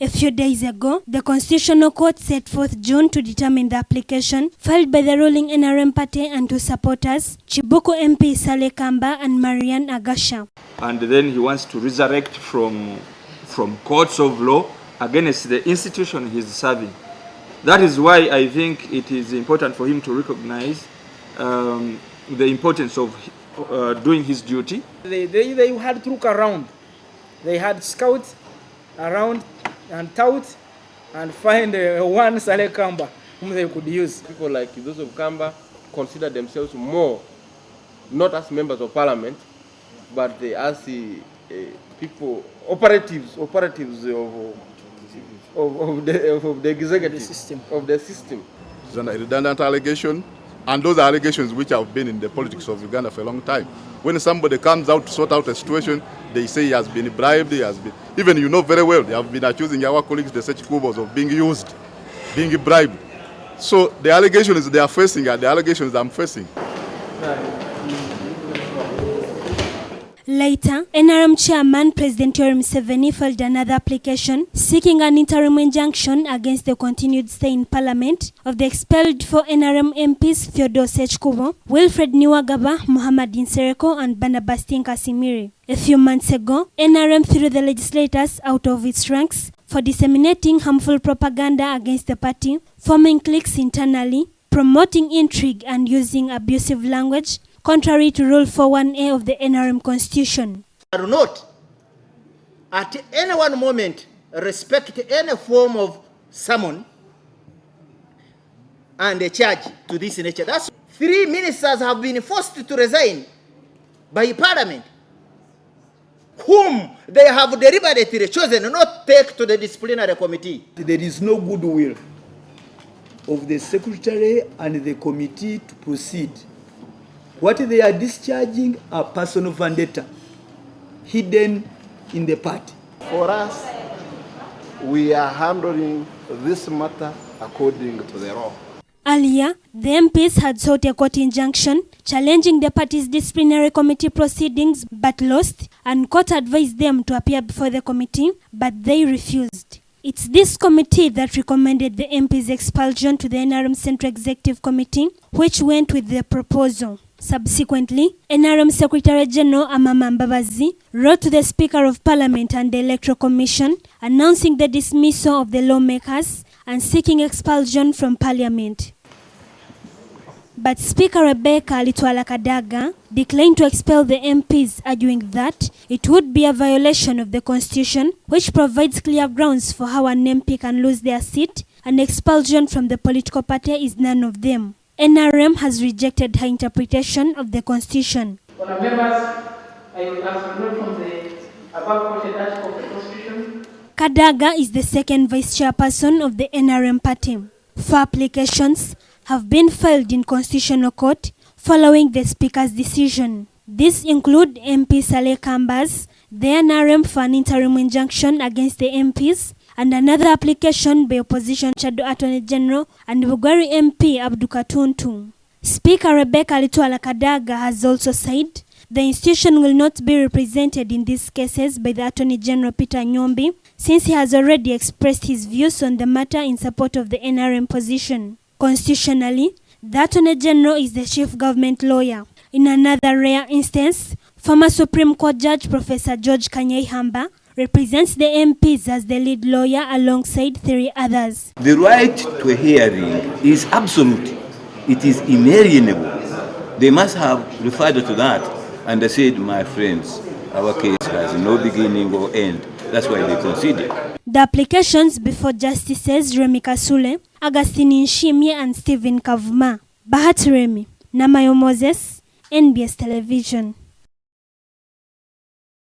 A few days ago, the Constitutional Court set forth June to determine the application filed by the ruling NRM party and two supporters, Chibuku MP Saleh Kamba and Marian Agasha. And then he wants to resurrect from courts of law against the institution he's serving. That is why I think it is important for him to recognize the importance of doing his duty. They had to look around. They had scouts around and tout and find one Saleh Kamba whom they could use. People like those of Kamba consider themselves more, not as members of parliament, but as people, operatives of the executive, of the system. It's a redundant allegation, and those allegations which have been in the politics of Uganda for a long time. When somebody comes out to sort out a situation, they say he has been bribed, he has been... Even you know very well, they have been accusing our colleagues, the Search Kubos, of being used, being bribed. So the allegations they are facing are the allegations I'm facing. Later, NRM chairman President Yoweri Museveni filed another application seeking an interim injunction against the continued stay in parliament of the expelled four NRM MPs Theodore Sechkubo, Wilfred Niwagaba, Muhammad Insereko and Barnabas Kasimiri. A few months ago, NRM threw the legislators out of its ranks for disseminating harmful propaganda against the party, forming cliques internally, promoting intrigue and using abusive language, contrary to Rule 41A of the NRM Constitution. Do not, at any one moment, respect any form of summon and a charge to this nature. That's 3 ministers have been forced to resign by Parliament, whom they have deliberately chosen not take to the disciplinary committee. There is no goodwill of the secretary and the committee to proceed. What they are discharging are personal vendetta hidden in the party. For us, we are handling this matter according to the law. Earlier, the MPs had sought a court injunction challenging the party's disciplinary committee proceedings but lost, and court advised them to appear before the committee, but they refused. It's this committee that recommended the MPs' expulsion to the NRM Central Executive Committee, which went with the proposal. Subsequently, NRM Secretary General Amama Mbabazi wrote to the Speaker of Parliament and the Electoral Commission announcing the dismissal of the lawmakers and seeking expulsion from Parliament. But Speaker Rebecca Litwala Kadaga declined to expel the MPs, arguing that it would be a violation of the Constitution, which provides clear grounds for how an MP can lose their seat, and expulsion from the political party is none of them. NRM has rejected her interpretation of the Constitution. Honourable members, I will ask to note from the above quoted article of the Constitution. Kadaga is the second vice chairperson of the NRM party. 4 applications have been filed in Constitutional Court following the Speaker's decision. These include MP Saleh Kamba's, the NRM for an interim injunction against the MPs, and another application by Opposition Shadow Attorney General and Bugari MP Abdukatuntu. Speaker Rebecca Litwala Kadaga has also said the institution will not be represented in these cases by the Attorney General Peter Nyombi, since he has already expressed his views on the matter in support of the NRM position. Constitutionally, the Attorney General is the chief government lawyer. In another rare instance, former Supreme Court Judge Professor George Kanyaihamba represents the MPs as the lead lawyer alongside 3 others. The right to a hearing is absolute. It is inalienable. They must have referred to that and they said, my friends, our case has no beginning or end. That's why they conceded. The applications before Justices Remi Kasule, Agustine Nshimye and Stephen Kavuma. Bahati Remi, Namayo Moses, NBS Television.